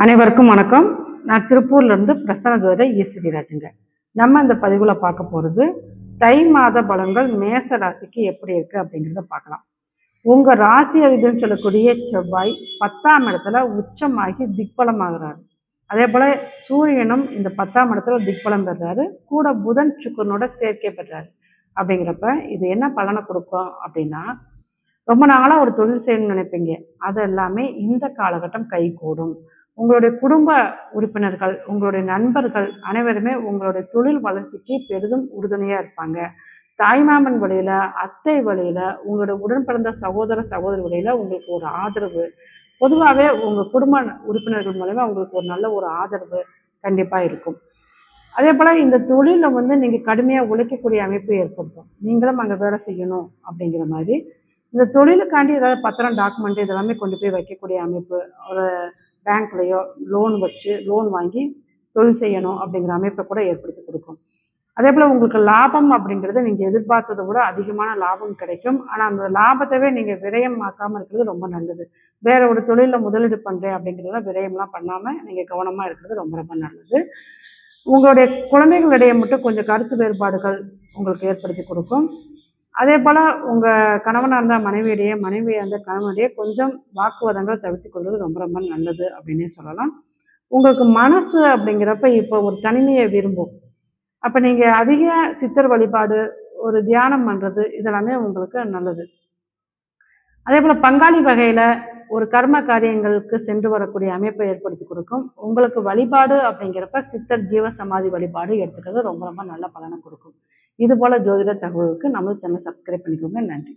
அனைவருக்கும் வணக்கம். நான் திருப்பூர்லேருந்து பிரசன்ன ஜோதிடர் ஈஸ்வரி ராஜுங்க. நம்ம இந்த பதிவில் பார்க்க போகிறது தை மாத பலன்கள் மேச ராசிக்கு எப்படி இருக்குது அப்படிங்கிறத பார்க்கலாம். உங்கள் ராசி அதிபதினு சொல்லக்கூடிய செவ்வாய் 10ஆம் இடத்துல உச்சமாகி திக்பலமாகிறாரு. அதே போல் சூரியனும் இந்த 10ஆம் இடத்துல திக்பலம் பெறுறாரு. கூட புதன் சுக்கரனோட சேர்க்கை பெறாரு. அப்படிங்கிறப்ப இது என்ன பலனை கொடுக்கும் அப்படின்னா, ரொம்ப நாளாக ஒரு தொழில் செய்யணும்னு நினைப்பீங்க, அது எல்லாமே இந்த காலகட்டம் கைகூடும். உங்களுடைய குடும்ப உறுப்பினர்கள், உங்களுடைய நண்பர்கள் அனைவருமே உங்களுடைய தொழில் வளர்ச்சிக்கு பெரிதும் உறுதுணையாக இருப்பாங்க. தாய்மாமன் வழியில், அத்தை வழியில், உங்களுடைய உடன் பிறந்த சகோதர சகோதரி வழியில் உங்களுக்கு ஒரு ஆதரவு, பொதுவாகவே உங்கள் குடும்ப உறுப்பினர்கள் மூலமாக உங்களுக்கு ஒரு நல்ல ஒரு ஆதரவு கண்டிப்பாக இருக்கும். அதே போல் இந்த தொழிலில் நீங்கள் கடுமையாக உழைக்கக்கூடிய அமைப்பு ஏற்படுத்தும். நீங்களும் அங்கே வேலை செய்யணும் அப்படிங்கிற மாதிரி இந்த தொழிலுக்காண்டி ஏதாவது பத்திரம், டாக்குமெண்ட் இதெல்லாமே கொண்டு போய் வைக்கக்கூடிய அமைப்பு, ஒரு பேங்க்லேயோ லோன் வாங்கி தொழில் செய்யணும் அப்படிங்கிற அமைப்பை கூட ஏற்படுத்தி கொடுக்கும். அதே போல் உங்களுக்கு லாபம் அப்படிங்கிறது நீங்கள் எதிர்பார்த்ததை விட அதிகமான லாபம் கிடைக்கும். ஆனால் அந்த லாபத்தவே நீங்கள் விரயம் ஆக்காமல் இருக்கிறது ரொம்ப நல்லது. வேற ஒரு தொழிலில் முதலீடு பண்ணுறேன் அப்படிங்கிறத விரயம்லாம் பண்ணாமல் நீங்கள் கவனமாக இருக்கிறது ரொம்ப ரொம்ப நல்லது. உங்களுடைய குழந்தைகளிடையே மட்டும் கொஞ்சம் கருத்து வேறுபாடுகள் உங்களுக்கு ஏற்படுத்தி கொடுக்கும். அதே போல் உங்கள் கணவனாக இருந்தால் மனைவியாக இருந்தால் கணவனுடைய கொஞ்சம் வாக்குவாதங்கள் தவிர்த்து கொள்வது ரொம்ப ரொம்ப நல்லது அப்படின்னே சொல்லலாம். உங்களுக்கு மனசு அப்படிங்கிறப்ப இப்போ ஒரு தனிமையை விரும்பும். அப்போ நீங்கள் அதிக சித்தர் வழிபாடு, ஒரு தியானம் பண்ணுறது இதெல்லாமே உங்களுக்கு நல்லது. அதே போல் பங்காளி வகையில் ஒரு கர்ம காரியங்களுக்கு சென்று வரக்கூடிய அமைப்பை ஏற்படுத்தி கொடுக்கும். உங்களுக்கு வழிபாடு அப்படிங்கிறப்ப சித்தர் ஜீவ சமாதி வழிபாடு எடுத்துக்கிறது ரொம்ப ரொம்ப நல்ல பலனை கொடுக்கும். இது போல் ஜோதிட தகவலுக்கு நம்ம சேனலை சப்ஸ்கிரைப் பண்ணிக்கோங்க. நன்றி.